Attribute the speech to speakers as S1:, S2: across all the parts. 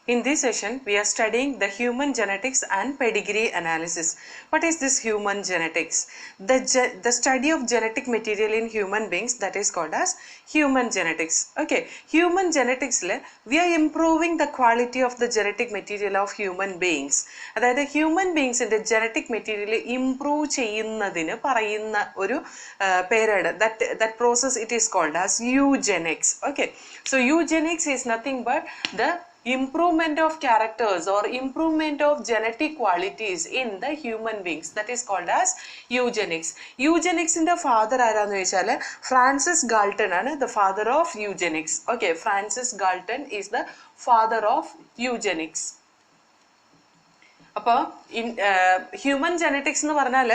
S1: In this session, we are studying the human genetics and pedigree analysis. What is this human genetics? The study of genetic material in human beings, that is called as human genetics. Okay, human genetics, we are improving the quality of the genetic material of human beings. That is, human beings in the genetic material improve ചെയ്യുന്നതിന് പറയുന്ന ഒരു പേരാണ്. That process it is called as eugenics. Okay, so eugenics is nothing but the improvement of characters or improvement of genetic qualities in the human beings, that is called as eugenics. Eugenics in the father ആരാന്ന് വെച്ചാല് Francis Galton ആണ് the father of eugenics. Okay, Francis Galton is the father of eugenics. അപ്പോൾ human genetics എന്ന് പറഞ്ഞാൽ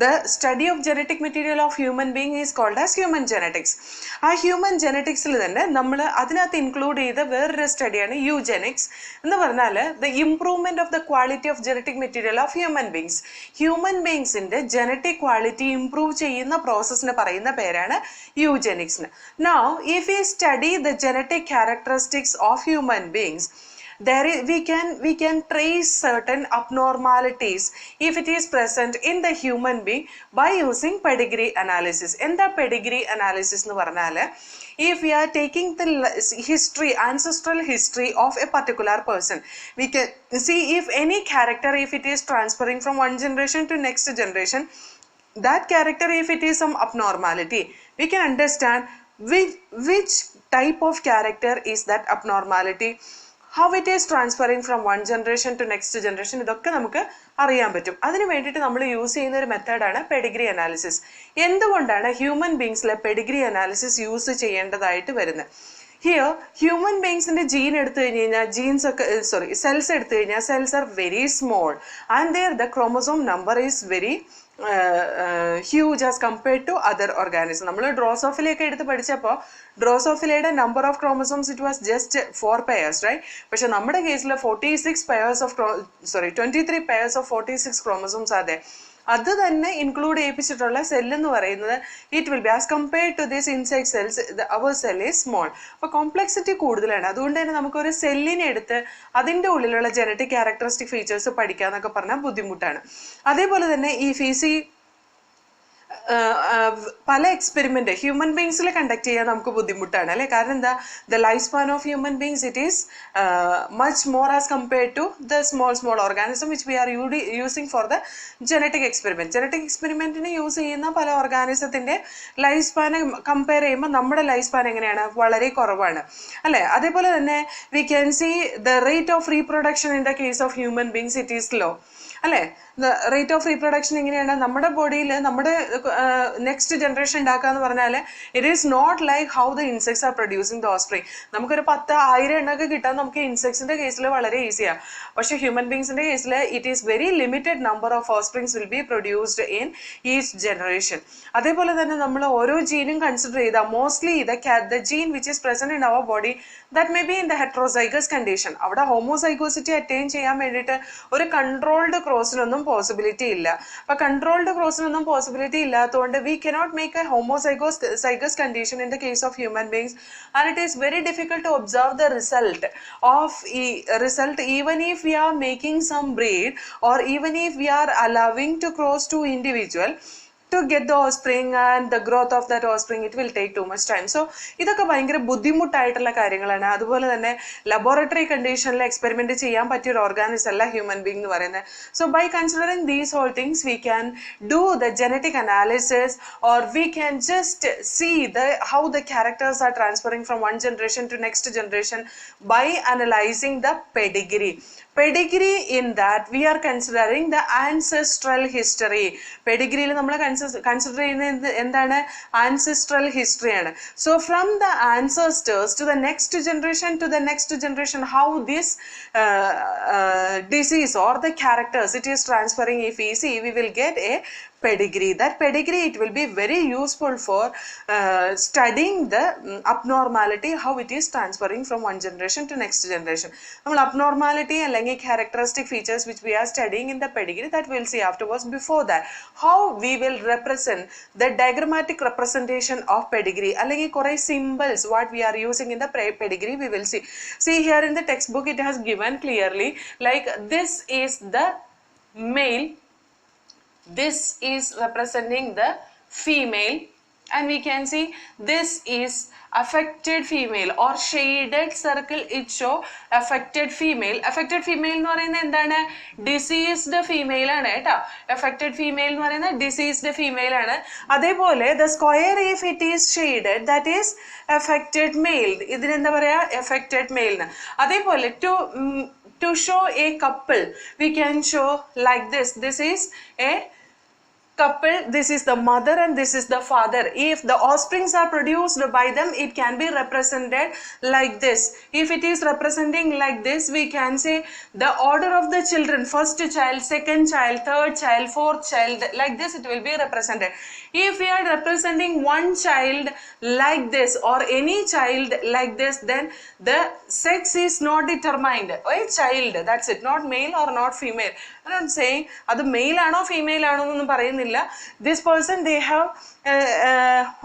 S1: the study of genetic material of human being is called as human genetics. ആ human geneticsൽ തന്നെ നമ്മൾ അതിനകത്ത് ഇൻക്ലൂഡ് ചെയ്ത വേറൊരു സ്റ്റഡിയാണ് eugenics എന്ന് പറഞ്ഞാൽ the improvement of the quality of genetic material of human beings. Human beings-ന്റെ genetic quality improve ചെയ്യുന്ന പ്രോസസ്സിന് പറയുന്ന പേരാണ് eugenics. Now, if we study the genetic characteristics of human beings, we can trace certain abnormalities if it is present in the human being by using pedigree analysis. Enda pedigree analysis nu parnale, if we are taking the history, ancestral history of a particular person, we can see if any character, if it is transferring from one generation to next generation, that character, if it is some abnormality, we can understand which type of character is that abnormality, how it is transferring from one generation to next generation. ഇതൊക്കെ നമുക്ക് അറിയാൻ പറ്റും. അതിന് വേണ്ടിയിട്ട് നമ്മൾ use ചെയ്യുന്ന ഒരു മെത്തേഡാണ് പെഡിഗ്രി അനാലിസിസ്. എന്തുകൊണ്ടാണ് ഹ്യൂമൻ ബീങ്സിലെ പെഡിഗ്രി അനാലിസിസ് യൂസ് ചെയ്യേണ്ടതായിട്ട് വരുന്നത്? ഹിയർ ഹ്യൂമൻ ബീങ്സിന്റെ ജീൻ എടുത്തു കഴിഞ്ഞ് കഴിഞ്ഞാൽ സെൽസ് എടുത്തു കഴിഞ്ഞാൽ cells are very small and their the chromosome number is very huge as compared to other organisms. നമ്മൾ ഡ്രോസോഫിലയൊക്കെ എടുത്ത് പഠിച്ചപ്പോൾ ഡ്രോസോഫിലയുടെ number of chromosomes it was just 4 pairs, right? പക്ഷെ നമ്മുടെ കേസിൽ 23 pairs of 46 chromosomes are there. അത് തന്നെ ഇൻക്ലൂഡ് ചെയ്യിപ്പിച്ചിട്ടുള്ള സെൽ എന്ന് പറയുന്നത് it will be as compared to this insect cells, our cell is small. അപ്പോൾ കോംപ്ലക്സിറ്റി കൂടുതലാണ്. അതുകൊണ്ട് തന്നെ നമുക്കൊരു സെല്ലിനെ എടുത്ത് അതിൻ്റെ ഉള്ളിലുള്ള ജനറ്റിക് ക്യാരക്ടറിസ്റ്റിക് ഫീച്ചേഴ്സ് പഠിക്കുക എന്നൊക്കെ പറഞ്ഞാൽ ബുദ്ധിമുട്ടാണ്. അതേപോലെ തന്നെ ഈ ഫീസി പല എക്സ്പെരിമെന്റ് ഹ്യൂമൻ ബീങ്സിൽ കണ്ടക്ട് ചെയ്യാൻ നമുക്ക് ബുദ്ധിമുട്ടാണ് അല്ലെ? കാരണം എന്താ, the life span of human beings it is much more as compared to the small organism which we are using for the genetic experiment. Genetic എക്സ്പെരിമെന്റിന് യൂസ് ചെയ്യുന്ന പല ഓർഗാനിസത്തിന്റെ ലൈഫ് സ്പാനെ കമ്പയർ ചെയ്യുമ്പോൾ നമ്മുടെ ലൈഫ് സ്പാൻ എങ്ങനെയാണ്? വളരെ കുറവാണ് അല്ലെ? അതേപോലെ തന്നെ we can see the rate of reproduction in the case of human beings it is low അല്ലെ? റേറ്റ് ഓഫ് റീപ്രൊഡക്ഷൻ എങ്ങനെയാണ്? നമ്മുടെ ബോഡിയിൽ നമ്മുടെ നെക്സ്റ്റ് ജനറേഷൻ ഉണ്ടാക്കുക എന്ന് പറഞ്ഞാൽ it is not like how the insects are producing the offspring. നമുക്കൊരു 10,000 എണ്ണൊക്കെ കിട്ടാൻ നമുക്ക് ഇൻസെക്ട്സിന്റെ കേസിൽ വളരെ ഈസിയാണ്. പക്ഷെ ഹ്യൂമൻ ബീങ്സിന്റെ കേസിൽ it is very limited number of offsprings will be produced in each generation. അതേപോലെ തന്നെ നമ്മൾ ഓരോ ജീനും കൺസിഡർ ചെയ്താൽ mostly the gene which is present in our body that may be in the heterozygous condition. അവിടെ homozygosity attain ചെയ്യാൻ വേണ്ടിയിട്ട് ഒരു കൺട്രോൾഡ് ക്രോസിനൊന്നും പോസിബിലിറ്റി ഇല്ല. അപ്പൊ കൺട്രോൾഡ് ക്രോസിനൊന്നും പോസിബിലിറ്റി ഇല്ലാത്തതുകൊണ്ട് we cannot make a homozygous condition in the case of human beings and it is very difficult to observe the result even if we are making some breed or even if we are allowing to cross two individual to get the offspring and the growth of that offspring, it will take too much time. So ഇതൊക്കെ ഭയങ്കര ബുദ്ധിമുട്ടായിട്ടുള്ള കാര്യങ്ങളാണ്. അതുപോലെ തന്നെ laboratory കണ്ടീഷനിൽ experiment ചെയ്യാൻ പറ്റിയ ഒരു organism അല്ല ഹ്യൂമൻ ബീങ് എന്ന് പറയുന്നത്. So by considering these all things we can do the genetic analysis or we can just see how the characters are transferring from one generation to next generation by analyzing the pedigree. Pedigree, in that we are considering the ancestral history. Pedigree നമ്മൾ consider ചെയ്യുന്നത് എന്താണ്? ancestral history ആണ്. So from the ancestors to the next generation how this disease or the characters it is transferring, if we see, we will get a pedigree. That pedigree, it will be very useful for studying the abnormality, how it is transferring from one generation to next generation. Abnormality and characteristic features which we are studying in the pedigree, that we will see afterwards. Before that, how we will represent the diagrammatic representation of pedigree, kore symbols what we are using in the pedigree, we will see. See here in the textbook it has given clearly, like this is the male, this is representing the female, and we can see this is affected female, or shaded circle it show affected female. Affected female nu parayna endana, diseased female aanu eta. Affected female nu parayna diseased female aanu. Adepole the square, if it is shaded, that is affected male. Idine endha paraya, affected male na. Adepole to show a couple, we can show like this. This is a couple, this is the mother and this is the father. If the offsprings are produced by them, it can be represented like this. If it is representing like this, we can say the order of the children, first child, second child, third child, fourth child, like this it will be represented. If we are representing one child like this or any child like this, then the sex is not determined. A child, that's it, not male or not female. And I'm saying adu male aano female aano ennum parayunnilla. This person, they have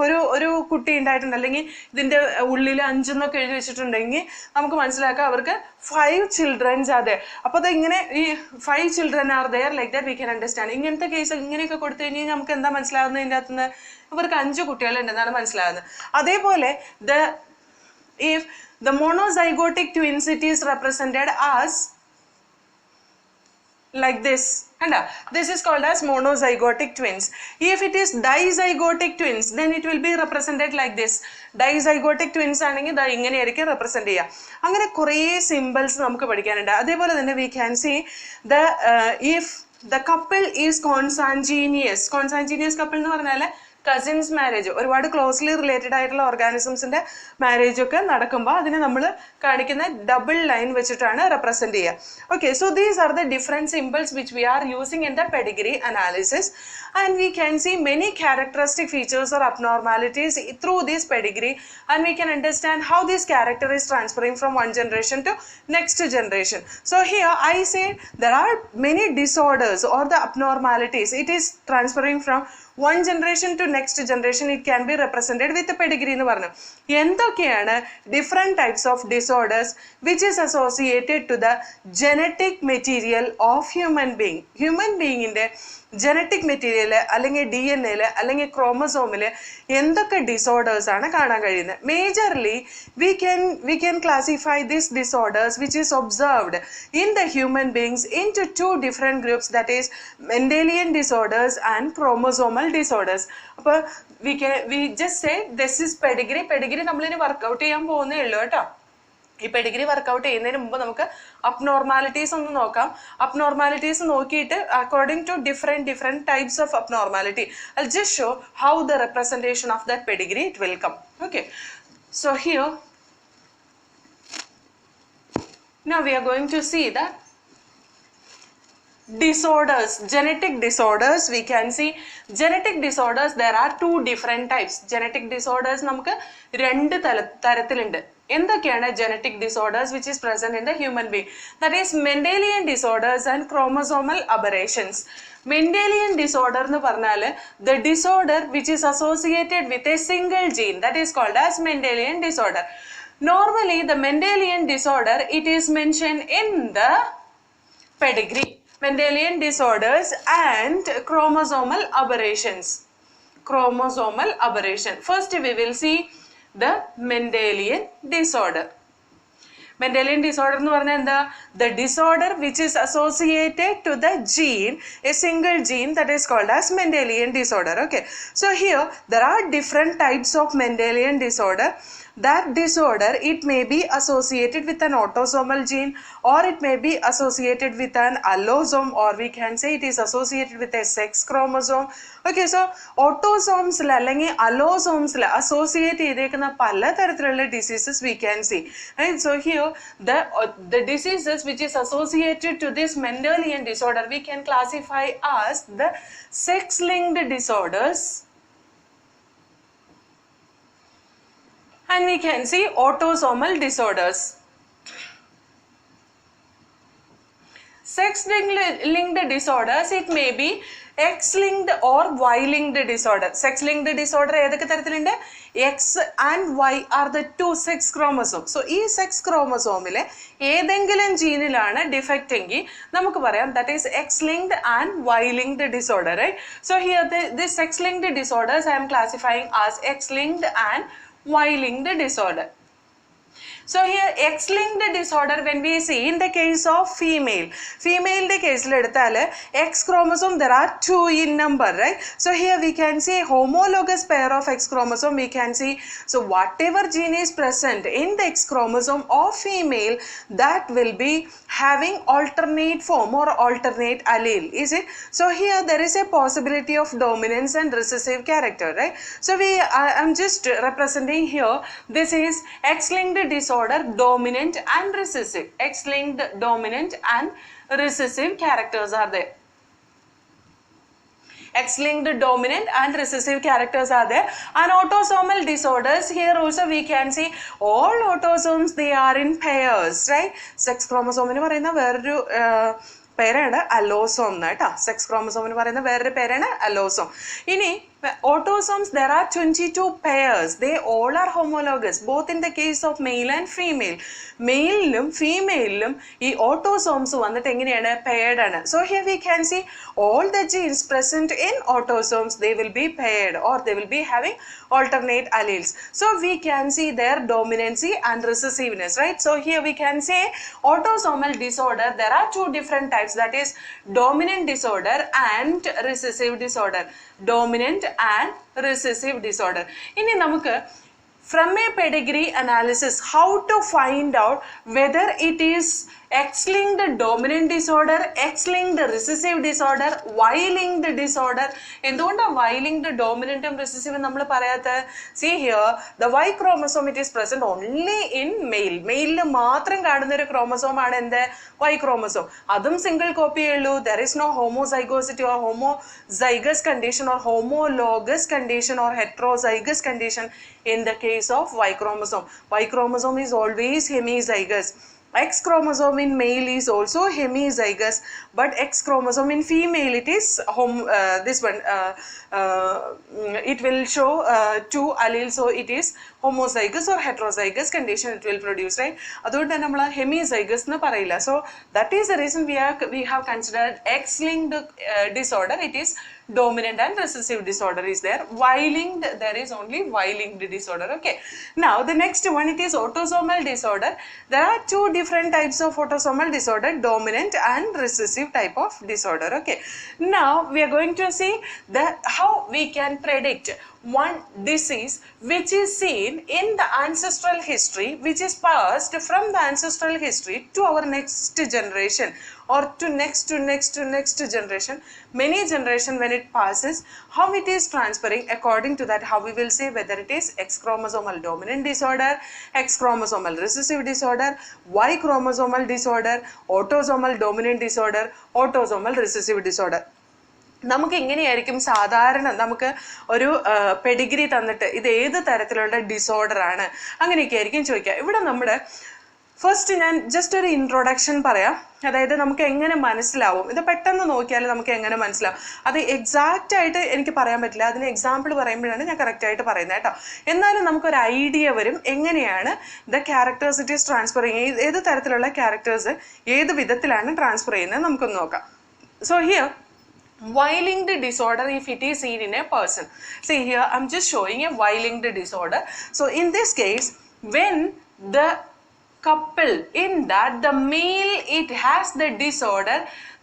S1: ഒരു കുട്ടി ഉണ്ടായിട്ടുണ്ട്, അല്ലെങ്കിൽ ഇതിന്റെ ഉള്ളിൽ 5 എന്നൊക്കെ എഴുതി വെച്ചിട്ടുണ്ടെങ്കിൽ നമുക്ക് മനസ്സിലാക്കാം അവർക്ക് 5 ചിൽഡ്രൻസ് അതെ. അപ്പോൾ അത് ഇങ്ങനെ ഈ 5 children are there, like that we can understand. ഇങ്ങനത്തെ കേസ് ഇങ്ങനെയൊക്കെ കൊടുത്തു കഴിഞ്ഞാൽ നമുക്ക് എന്താ മനസ്സിലാവുന്നത്, ഇതിൻ്റെ അകത്തുനിന്ന് ഇവർക്ക് 5 കുട്ടികളുണ്ടെന്നാണ് മനസ്സിലാവുന്നത്. അതേപോലെ if the monozygotic twins, it is represented as like this, and this is called as monozygotic twins. If it is dizygotic twins, then it will be represented like this. Dizygotic twins ആണെങ്കിൽ ദാ ഇങ്ങനെ ആയിരിക്കും represent ചെയ്യുക. അങ്ങനെ കുറേ symbols നമുക്ക് പഠിക്കാനുണ്ട്. അതേപോലെ തന്നെ we can see the if the couple is consanguineous. Consanguineous couple എന്ന് പറഞ്ഞാൽ കസിൻസ് മാരേജ്, ഒരുപാട് ക്ലോസ്ലി റിലേറ്റഡ് ആയിട്ടുള്ള ഓർഗാനിസംസിന്റെ മാരേജ് ഒക്കെ നടക്കുമ്പോൾ അതിനെ നമ്മൾ കാണിക്കുന്ന ഡബിൾ ലൈൻ വെച്ചിട്ടാണ് റെപ്രസെന്റ് ചെയ്യുക. Okay, so these are the different symbols which we are using in the Pedigree analysis, and we can see many characteristic features or abnormalities through this pedigree, and we can understand how this character is transferring from one generation to next generation. So here I say there are many disorders or the abnormalities. It is transferring from one generation to next generation. It can be represented with the pedigree എന്ന് പറഞ്ഞു. എന്തൊക്കെയാണ് different types of disorders which is associated to the genetic material of human being. Human being ന്റെ genetic material അല്ലെങ്കിൽ DNA അല്ലെങ്കിൽ ക്രോമസോമിൽ എന്തൊക്കെ disorders ആണ് കാണാൻ കഴിയുന്നത്. Majorly we can classify these disorders which is observed in the human beings into 2 different groups, that is Mendalian disorders and chromosomal disorders. അപ്പോൾ we just say this is pedigree നമ്മളിനി workout ചെയ്യാൻ പോകുന്നേ ഉള്ളൂ കേട്ടോ. ഈ പെഡിഗ്രി വർക്കൗട്ട് ചെയ്യുന്നതിന് മുമ്പ് നമുക്ക് അബ്നോർമാലിറ്റീസ് ഒന്ന് നോക്കാം. അബ്നോർമാലിറ്റീസ് നോക്കിയിട്ട് according to different types of abnormality I just show how the representation of that pedigree it will come. Okay, so here now we are going to see the disorders, genetic disorders. We can see genetic disorders, there are 2 different types. Genetic disorders നമുക്ക് 2 തരത്തിലുണ്ട്. എന്തൊക്കെയാണ് genetic disorders which is present in the human being? That is Mendalian disorders and chromosomal aberrations. Mendalian disorder എന്ന് പറഞ്ഞാൽ the disorder which is associated with a single gene, that is called as Mendalian disorder. Normally the Mendalian disorder, it is mentioned in the pedigree. Mendalian disorders and chromosomal aberrations. Chromosomal aberration. First we will see the Mendalian disorder. Mendalian disorder എന്ന് പറഞ്ഞാൽ എന്താ? The disorder which is associated to the gene, a single gene, that is called as Mendalian disorder. Okay, so here there are different types of Mendalian disorder. that disorder, it may be associated with an autosomal gene, or it may be associated with an allosome, or we can say it is associated with a sex chromosome. Okay, so autosomes അല്ലെങ്കിൽ allosomes associate ചെയ്തേക്കുന്ന പല തരത്തിലുള്ള diseases we can see, right? So here the diseases which is associated to this Mendalian disorder we can classify as the sex-linked disorders, and we can see autosomal disorders. Sex-linked disorders, it may be X-linked or Y-linked disorder. Sex-linked disorder ഏതൊക്കെ തരത്തിലുണ്ട്? X and Y are the two sex chromosomes. So ഈ sex chromosomeലെ ഏതെങ്കിലും ജീനിലാണ് defect എങ്കിൽ നമുക്ക് പറയാം that is X-linked and Y-linked disorder, right? So here this sex-linked disorders I am classifying as X-linked and Y-linked disorder. So here X-linked disorder, when we see in the case of female the case X chromosome there are 2 in number, right? So here we can see homologous pair of X chromosome we can see. So whatever gene is present in the X chromosome of female, that will be having alternate form or alternate allele, is it? So here there is a possibility of dominance and recessive character, right? So I'm just representing here, this is X-linked disorder, dominant and recessive. X-linked, dominant and recessive characters are there. X-linked, dominant and recessive characters are there. And autosomal disorders, here also we can see all autosomes, they are in pairs, right? Sex chromosome nu parayna veru പേരാണ് allosome കേട്ടോ. Sex chromosome എന്ന് പറയുന്ന വേറൊരു പേരാണ് allosome. ഇനി autosomes, there are 22 pairs. They all are homologous both in the case of male and female. മെയിലിലും ഫീമെയിലിലും ഈ autosomes വന്നിട്ട് എങ്ങനെയാണ് paired ആണ്. So here we can see all the genes present in autosomes, they will be paired or they will be having alternate alleles. So we can see their dominancy and recessiveness, right? So here we can say autosomal disorder, there are 2 different types, that is dominant disorder and recessive disorder. Dominant and recessive disorder. ഇനി നമുക്ക് from a pedigree analysis how to find out whether it is X-linked dominant disorder, X-linked recessive disorder, Y-linked disorder. എന്തുകൊണ്ടാണ് Y-linked dominant and recessive നമ്മൾ പറയാത്തത്? See here, the Y chromosome, it is present only in male. മെയിലിൽ മാത്രം കാണുന്ന ഒരു chromosome ആണ് എന്ത്? Y chromosome. അതും സിംഗിൾ കോപ്പിയേ ഉള്ളൂ. There is no homozygosity or homozygous condition or homologous condition or heterozygous condition in the case of Y chromosome. Y chromosome is always hemizygous. X chromosome in male is also hemizygous, but X chromosome in female, it is it will show 2 alleles, so it is homozygous or heterozygous condition it will produce, right? അതുകൊണ്ട് തന്നെ നമ്മൾ hemizygous എന്ന് പറയില്ല. So that is the reason we have considered X-linked disorder, it is dominant and recessive disorder is there. Y-linked, there is only Y-linked disorder. Okay, now the next one, it is autosomal disorder. There are 2 different types of autosomal disorder, dominant and recessive type of disorder. Okay, now we are going to see how we can predict one disease which is seen in the ancestral history, which is passed from the ancestral history to our next generation or to next generation, many generation when it passes, how it is transferring. According to that, how we will say whether it is X chromosomal dominant disorder, X chromosomal recessive disorder, Y chromosomal disorder, autosomal dominant disorder, autosomal recessive disorder. നമുക്ക് എങ്ങനെയായിരിക്കും സാധാരണ നമുക്ക് ഒരു Pedigree തന്നിട്ട് ഇത് ഏത് തരത്തിലുള്ള disorder ആണ് അങ്ങനെയൊക്കെ ആയിരിക്കും ചോദിക്കുക. ഇവിടെ നമ്മുടെ ഫസ്റ്റ് ഞാൻ ജസ്റ്റ് ഒരു ഇൻട്രൊഡക്ഷൻ പറയാം. അതായത് നമുക്ക് എങ്ങനെ മനസ്സിലാവും, ഇത് പെട്ടെന്ന് നോക്കിയാൽ നമുക്ക് എങ്ങനെ മനസ്സിലാവും, അത് എക്സാക്റ്റ് ആയിട്ട് എനിക്ക് പറയാൻ പറ്റില്ല. അതിന് എക്സാമ്പിൾ പറയുമ്പോഴാണ് ഞാൻ കറക്റ്റ് ആയിട്ട് പറയുന്നത് കേട്ടോ. എന്നാലും നമുക്കൊരു ഐഡിയ വരും എങ്ങനെയാണ് the characters it is transfer ചെയ്യുന്നത്, ഏത് തരത്തിലുള്ള ക്യാരക്ടേഴ്സ് ഏത് വിധത്തിലാണ് ട്രാൻസ്ഫർ ചെയ്യുന്നത് നമുക്കൊന്ന് നോക്കാം. So here Y-linked disorder, if it is seen in a person. See here, I'm just showing a Y-linked disorder. So in this case, when the couple in that the male it has the disorder,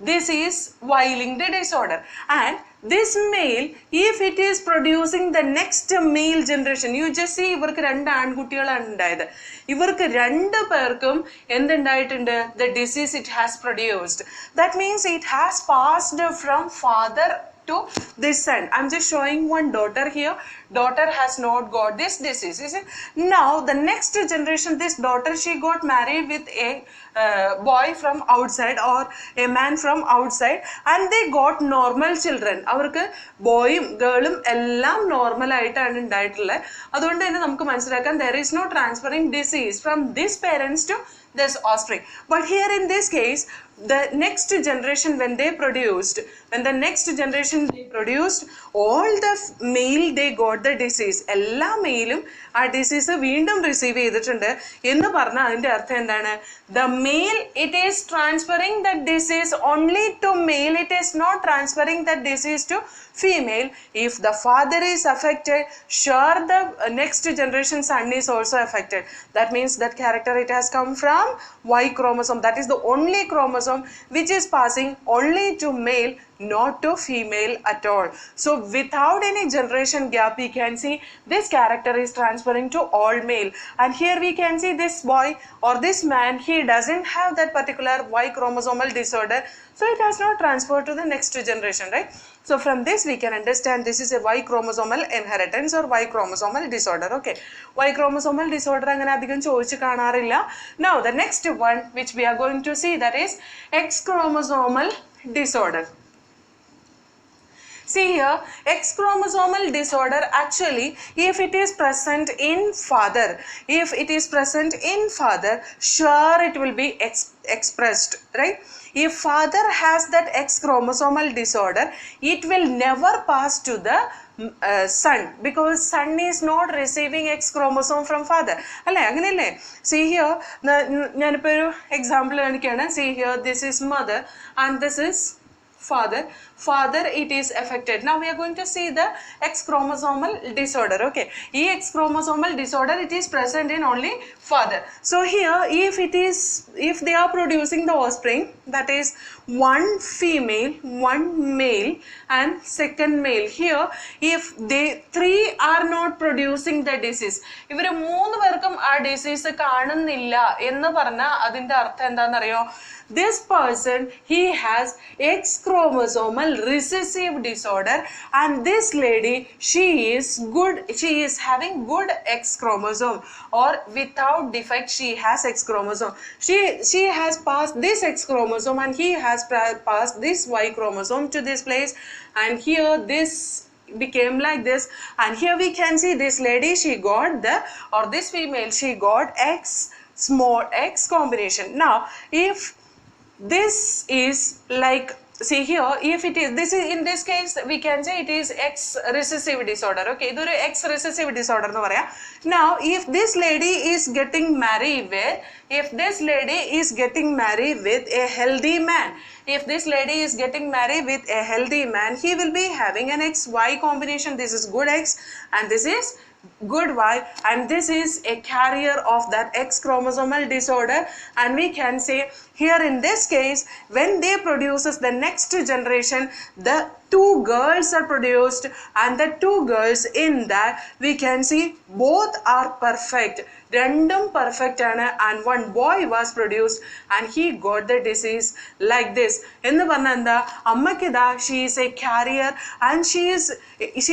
S1: this is Y-linked disorder, and this male, if it is producing the next male generation, you just see ഇവർക്ക് രണ്ട് ആൺകുട്ടികളാണ് ഉണ്ടായത്. ഇവർക്ക് രണ്ട് പേർക്കും എന്തുണ്ടായിട്ടുണ്ട്? The disease it has produced. That means it has passed from father to this son. I'm just showing one daughter here. Daughter has not got this disease. Is it? Now the next generation, this daughter, she got married with a boy from outside or a man from outside, and they got normal children. അവർക്ക് ബോയും ഗേളും എല്ലാം normal ആയിട്ടാണ് ഉണ്ടായിട്ടുള്ളത്. അതുകൊണ്ട് തന്നെ നമുക്ക് മനസ്സിലാക്കാൻ there is no transferring disease from these parents to this offspring. But here in this case, the next generation when the next generation they produced, all the male they got the disease. എല്ലാ മെയിലും ആ disease വീണ്ടും receive ചെയ്തിട്ടുണ്ട് എന്ന് പറഞ്ഞാൽ അതിന്റെ അർത്ഥം എന്താണ്? The male, it is transferring that disease only to male. It is not transferring that disease to female. If the father is affected, sure the next generation son is also affected. That means that character it has come from Y chromosome. That is the only chromosome which is passing only to male, not to female at all. So without any generation gap, we can see this character is transferring to all male. And here we can see this boy or this man, he doesn't have that particular Y chromosomal disorder, so it has not transferred to the next generation, right? So from this we can understand this is a Y chromosomal inheritance or Y chromosomal disorder. Okay, Y chromosomal disorder അങ്ങനെ അധികം ചോദിച്ചു കാണാറില്ല. Now the next one which we are going to see, that is X chromosomal disorder. See here, X chromosomal disorder, actually if it is present in father, sure it will be expressed, right? If father has that X chromosomal disorder, it will never pass to the son, because son is not receiving X chromosome from father. അല്ലേ, അങ്ങനെയല്ലേ? See here, ഞാനിപ്പോൾ ഒരു example കാണിക്കുകയാണ്. See here, this is mother and this is father it is affected. Now we are going to see the X chromosomal disorder. Okay, X chromosomal disorder, it is present in only father. So here if they are producing the offspring, that is one female, one male and second male, here if they three are not producing the disease, ഇവര് മൂന്ന് പേർക്കും ആ disease കാണുന്നില്ല എന്ന് പറഞ്ഞാൽ അതിന്റെ അർത്ഥം എന്താണെന്നറിയോ? This person, he has X chromosomal recessive disorder, and this lady, she is having good X chromosome, or without defect she has X chromosome. She has passed this X chromosome and he has passed this Y chromosome to this place, and here this became like this, and here we can see this lady, she got this female, she got small X combination. Now if this is like, see here, if it is, this is in this case we can say it is X recessive disorder. Okay, idoru X recessive disorder nu paraya. Now if this lady is getting married with a healthy man, he will be having an XY combination. This is good X and this is good Y, and this is a carrier of that X chromosomal disorder. And we can say here in this case, when they produces the next generation, the two girls are produced, and the two girls in that we can see both are perfect. രണ്ടും perfect ആണ്, and one boy was produced and he got the disease like this. എന്ന് പറഞ്ഞാൽ എന്താ, അമ്മയ്ക്കിതാ she is a carrier and she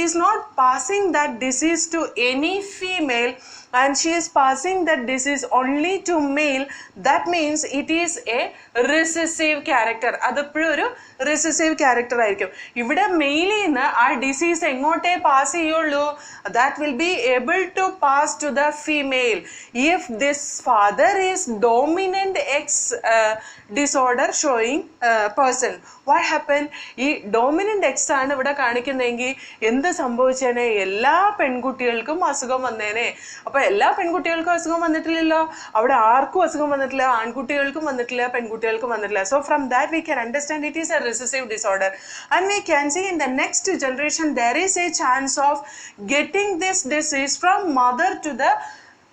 S1: is not passing that disease to any female, and she is passing that disease only to male. That means it is a recessive character. അതെപ്പോഴും ഒരു recessive character ആയിരിക്കും. ഇവിടെ മെയിലിൽ നിന്ന് ആ disease എങ്ങോട്ടേ pass ചെയ്യുള്ളൂ? that will be able to pass to the female. If this father is dominant X disorder showing person, what happened? ഈ dominant X ആണ് ഇവിടെ കാണിക്കുന്നതെങ്കിൽ എന്ത് സംഭവിച്ചേനെ? എല്ലാ പെൺകുട്ടികൾക്കും അസുഖം വന്നേനെ. അപ്പൊ എല്ലാ പെൺകുട്ടികൾക്കും അസുഖം വന്നിട്ടില്ലല്ലോ, അവിടെ ആർക്കും അസുഖം വന്നിട്ടില്ല, ആൺകുട്ടികൾക്കും വന്നിട്ടില്ല, പെൺകുട്ടികൾക്കും വന്നിട്ടില്ല. So from that we can understand it is a recessive disorder, and we can see in the next generation there is a chance of getting this disease from mother to the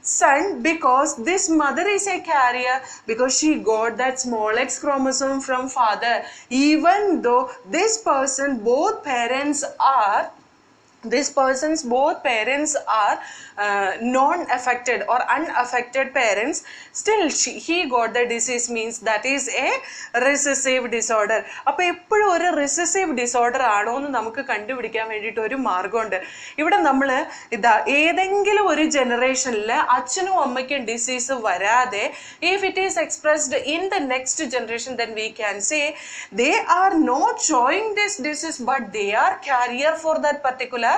S1: son because this mother is a carrier because she got that small x chromosome from father, even though this person's both parents are non-affected or unaffected parents, still he got the disease, means that is a recessive disorder. അപ്പോൾ എപ്പോഴും ഒരു recessive disorder ആണോ എന്ന് നമുക്ക് കണ്ടുപിടിക്കാൻ വേണ്ടിയിട്ട് ഒരു മാർഗമുണ്ട്. ഇവിടെ നമ്മൾ ഏതെങ്കിലും ഒരു ജനറേഷനിൽ അച്ഛനും അമ്മയ്ക്കും ഡിസീസ് വരാതെ if it is expressed in the next generation, then we can say they are not showing this disease but they are carrier for that particular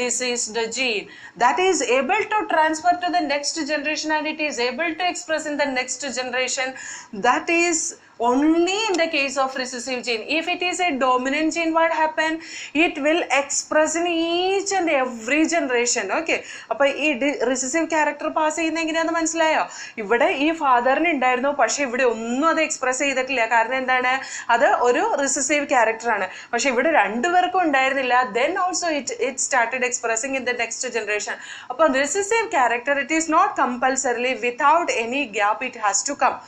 S1: diseased gene that is able to transfer to the next generation and it is able to express in the next generation. That is only in the case of recessive gene. If it is a dominant gene, what happen? It will express in each and every generation. Okay, appo ee recessive character pass cheyyunna enganeyanu manasilayo? Ivide ee father ne undairunnu പക്ഷേ ഇവിടെ ഒന്നും അത് express ചെയ്തിട്ടില്ല. കാരണം എന്താണ്? അത് ഒരു recessive character ആണ്. പക്ഷേ ഇവിടെ രണ്ടുപേർക്കും ഉണ്ടായിരുന്നില്ല. Then also it started expressing in the next generation. അപ്പോൾ recessive character, it is not compulsorily without any gap it has to come.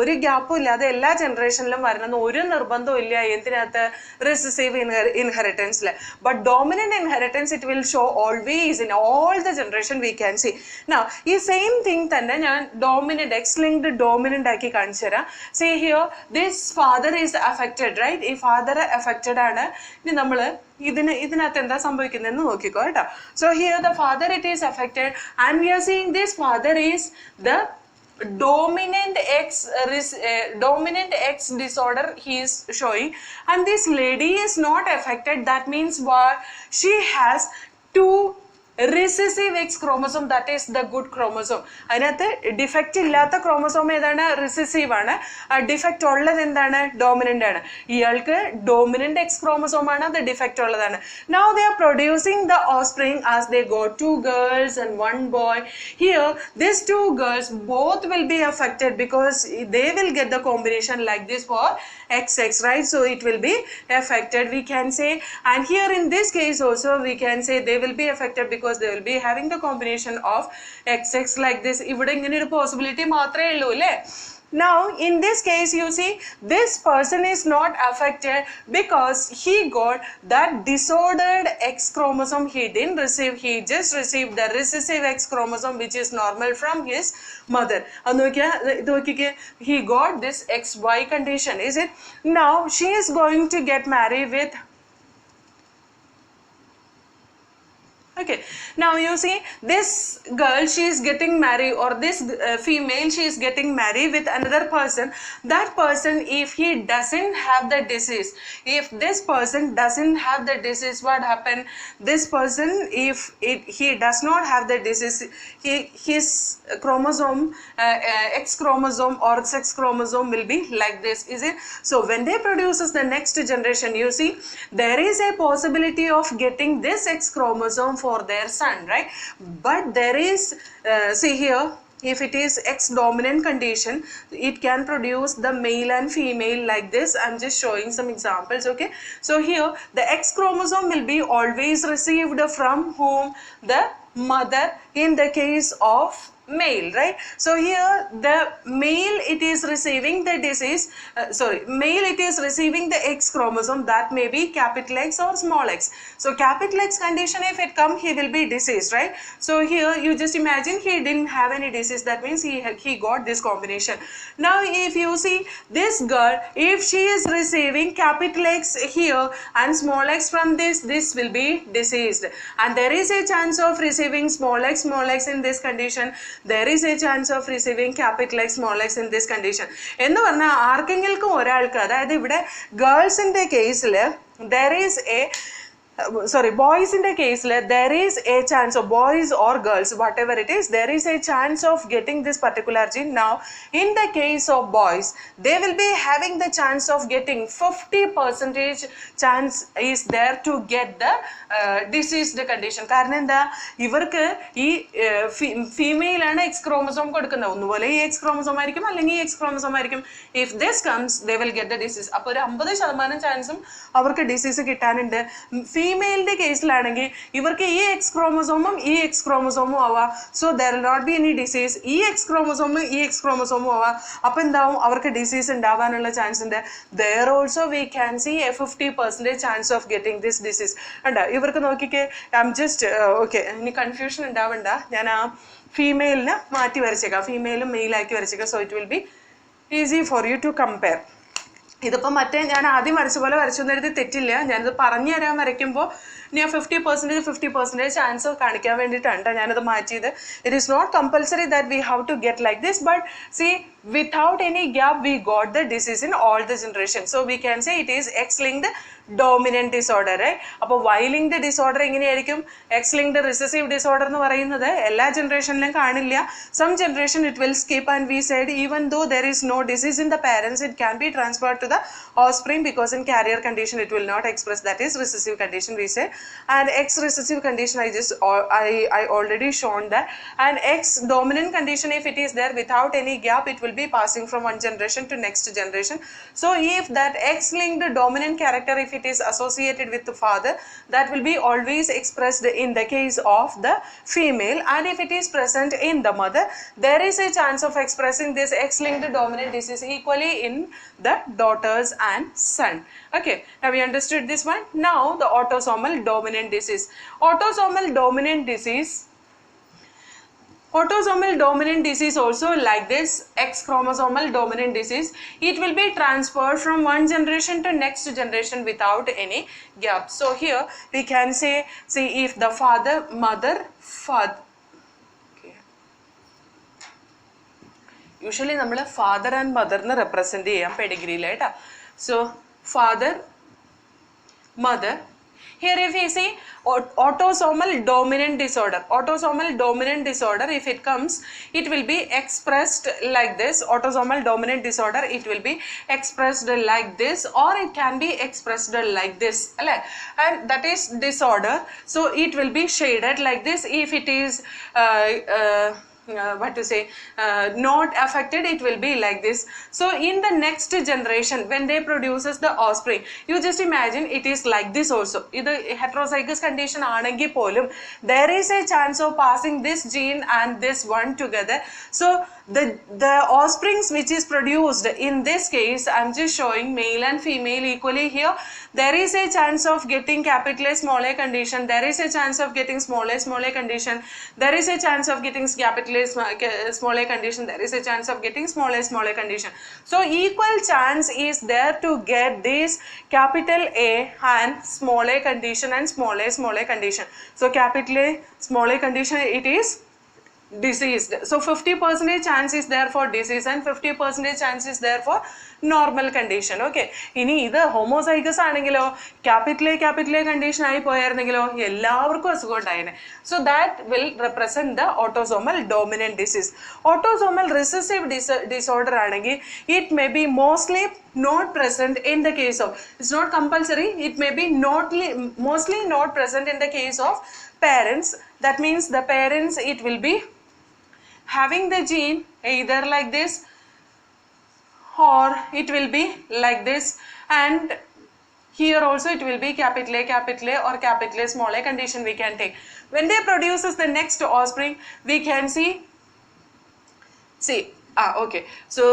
S1: ഒരു ഗ്യാപ്പും ഇല്ലാതെ എല്ലാ ജനറേഷനിലും വരണമെന്ന് ഒരു നിർബന്ധവും ഇല്ല. എന്തിനകത്ത്? recessive inheritance. But dominant inheritance it will show always in all the generation we can see. Now ഈ same thing തന്നെ ഞാൻ dominant x linked dominant ആക്കി കാണിച്ചു തരാം. See here, this father is affected, right? ഈ father affected ആണ്. ഇനി നമ്മൾ ഇതിനകത്ത് എന്താ സംഭവിക്കുന്നതെന്ന് നോക്കിക്കോ കേട്ടോ. So here the father it is affected and we are seeing this father is the dominant X disorder he is showing, and this lady is not affected. That means what? She has two recessive X chromosome, that is the good chromosome. അതിനകത്ത് defect ഇല്ലാത്ത chromosome ഏതാണ്? Recessive ആണ്. Defect ഉള്ളത് എന്താണ്? Dominant ആണ്. ഇയാൾക്ക് dominant X chromosome ആണ്, അത് ഡിഫക്റ്റ് ഉള്ളതാണ്. Now they are producing the offspring as they got 2 girls and 1 boy. Here these 2 girls both will be affected because they will get the combination like this for XX, right? So it will be affected, we can say. And here in this case also we can say they will be affected because they will be having the combination of XX like this. ഇവിടെ ഇങ്ങനെ ഒരു possibility മാത്രമേ ഉള്ളൂ അല്ലേ? Now in this case you see this person is not affected because he got that disordered X chromosome. He didn't receive, he just received the recessive X chromosome which is normal from his mother. He got this XY condition, is it? Now she is going to get married with Okay, now you see this girl, she is getting married, or this female, she is getting married with another person. That person, if he doesn't have the disease, if this person doesn't have the disease, what happen? This person, if he does not have the disease, his chromosome, X chromosome or sex chromosome will be like this, is it? So when they produces the next generation, you see there is a possibility of getting this X chromosome for their son, right? But there is see here, if it is X dominant condition, it can produce the male and female like this. I'm just showing some examples. Okay, so here the X chromosome will be always received from whom? The mother in the case of male, right? So here the male it is receiving the disease, male it is receiving the X chromosome, that may be capital X or small x. So capital X condition, if it come, he will be diseased, right? So here you just imagine he didn't have any disease, that means he got this combination. Now if you see this girl, if she is receiving capital X here and small x from this will be diseased, and there is a chance of receiving small x in this condition. There is a chance of receiving capital X small x in this condition. എന്ന് പറഞ്ഞാൽ ആർക്കെങ്കിലും ഒരാൾക്ക്, അതായത് ഇവിടെ ഗേൾസിന്റെ കേസിൽ there is a boys in the case there is a chance of boys or girls, whatever it is, there is a chance of getting this particular gene. Now in the case of boys, they will be having the chance of getting 50% chance is there to get the diseased condition. കാരണം എന്താ, ഇവർക്ക് ഈ female ആണ് X chromosome കൊടുക്കുന്നത്, ഒന്നുപോലെ ഈ X chromosome ആയിരിക്കും അല്ലെങ്കിൽ X chromosome ആയിരിക്കും. If this comes, they will get the disease. അപ്പോൾ ഒരു 50% ചാൻസും അവർക്ക് ഡിസീസ് കിട്ടാനുണ്ട്. female case ഇവർക്ക് ഈ X chromosome ഈ X chromosome ആവാ. So there will not be any disease. ഈ X chromosome ഈ X chromosome ആവാ. അപ്പോൾ എന്താവും അവർക്ക് ഡിസീസ് ഉണ്ടാവാനുള്ള ചാൻസ് ഉണ്ട്. There also we can see a 50% chance of getting this disease. ഉണ്ട് ഇവർക്ക് നോക്കിക്കേ I'm just okay ഇനി കൺഫ്യൂഷൻ ഉണ്ടാവണ്ട. ഞാൻ ആ ഫീമെയിലിനെ മാറ്റി വരച്ചേക്കാം. ഫീമെയിലും മെയിലാക്കി വരച്ചേക്കാം. So it will be easy for you to compare. ഇതിപ്പോൾ മറ്റേ ഞാൻ ആദ്യം വരച്ച പോലെ വരച്ചൊന്നും എഴുതി തെറ്റില്ല. ഞാനിത് പറഞ്ഞു തരാൻ വരയ്ക്കുമ്പോൾ ഞാൻ 50% ചാൻസ് കാണിക്കാൻ വേണ്ടിയിട്ടാണ് ഞാനത് മാറ്റിയത്. It is not compulsory that we have to get like this, but see without any gap we got the disease in all the generations. So we can say it is X-linked dominant disorder. അപ്പോൾ Y-linked disorder എങ്ങനെയായിരിക്കും? X-linked recessive disorder എന്ന് പറയുന്നത് എല്ലാ ജനറേഷനിലും കാണില്ല. Some generation it will skip, and we said even though there is no disease in the parents, it can be transferred to the offspring because in carrier condition it will not express. That is recessive condition we say. And X recessive condition I already shown that. And X dominant condition, if it is there without any gap, it will be passing from one generation to next generation. So if that X-linked dominant character, if it is associated with the father, that will be always expressed in the case of the female, and if it is present in the mother, there is a chance of expressing this X-linked dominant disease equally in the daughters and son. Okay, now we understood this one. Now the autosomal dominant disease. Autosomal dominant dominant disease also like this X chromosomal dominant disease. It will be transferred from one generation to next generation without any gap. So here we can say, see if the father. Okay. Usually നമ്മൾ father and mother നെ represent ചെയ്യാം പെഡിഗ്രിയിൽ ആയിട്ടാ. So father, mother. Here if we see autosomal dominant disorder, if it comes, it will be expressed like this. Autosomal dominant disorder, it will be expressed like this, or it can be expressed like this, and that is disorder. So it will be shaded like this. If it is not affected, it will be like this. So in the next generation, when they produces the offspring, you just imagine it is like this also. This heterozygous condition aanengil polum there is a chance of passing this gene and this one together. So the offsprings which is produced in this case, I'm just showing male and female equally here. There is a chance of getting capital A small a condition. There is a chance of getting small a condition. There is a chance of getting capital A small a condition. There is a chance of getting small a condition. So equal chance is there to get this capital A and small a condition and small a condition. So capital A small a condition, it is diseased. So 50% chance is there for disease and 50% chance is there for normal condition. Okay, ഇനി ഇത് homozygous ആണെങ്കിലോ capital A condition ആയി പോയായിരുന്നെങ്കിലോ എല്ലാവർക്കും അസുഖം ഉണ്ടായേനെ. So that will represent the autosomal dominant disease. Autosomal recessive disorder ആണെങ്കിൽ it may be mostly not present in the case of, it's not compulsory, it may be mostly not present in the case of parents. That means the parents, it will be having the gene either like this or it will be like this, and here also it will be capital A or capital A small a condition we can take. When they produces the next offspring, we can see okay, so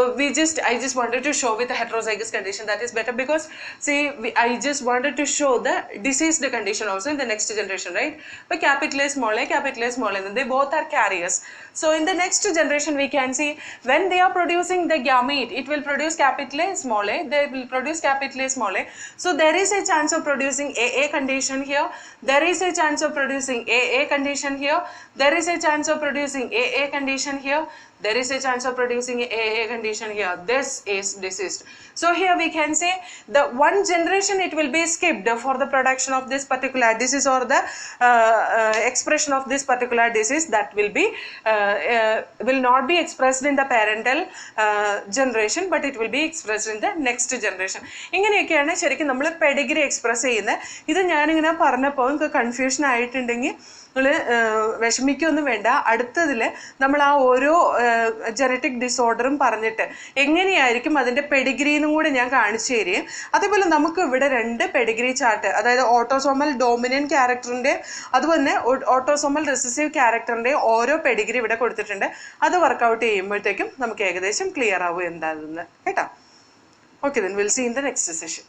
S1: I just wanted to show with the heterozygous condition, that is better, because see I just wanted to show the diseased condition also in the next generation, right? But capital A small a, then they both are carriers. So in the next generation we can see when they are producing the gamete, it will produce capital A small a, they will produce capital A small a. So there is a chance of producing AA condition here, there is a chance of producing AA condition here, there is a chance of producing AA condition here, there is a chance of producing AA condition here. This is diseased. So here we can say the one generation it will be skipped for the production of this particular disease or the expression of this particular disease, that will not be expressed in the parental generation, but it will be expressed in the next generation. ഇങ്ങനെയൊക്കെയാണ് ശരിക്കും നമ്മൾ Pedigree express ചെയ്യുന്നത്. ഇത് ഞാനിങ്ങനെ പറഞ്ഞപ്പോൾ നിങ്ങൾക്ക് confusion ആയിട്ടുണ്ടെങ്കിൽ നിങ്ങൾ വിഷമിക്കൊന്നും വേണ്ട. അടുത്തതിൽ നമ്മൾ ആ ഓരോ ജനറ്റിക് ഡിസോർഡറും പറഞ്ഞിട്ട് എങ്ങനെയായിരിക്കും അതിൻ്റെ പെഡിഗ്രീന്നും കൂടെ ഞാൻ കാണിച്ചു തരികയും അതേപോലെ നമുക്ക് ഇവിടെ 2 പെഡിഗ്രി ചാർട്ട്, അതായത് ഓട്ടോസോമൽ ഡോമിനന്റ് ക്യാരക്ടറിൻ്റെ അതുപോലെ തന്നെ ഓട്ടോസോമൽ റിസസീവ് ക്യാരക്ടറിൻ്റെ ഓരോ പെഡിഗ്രി ഇവിടെ കൊടുത്തിട്ടുണ്ട്. അത് വർക്കൗട്ട് ചെയ്യുമ്പോഴത്തേക്കും നമുക്ക് ഏകദേശം ക്ലിയർ ആവും എന്താണെന്ന് കേട്ടോ. Okay, then we'll see in the next session.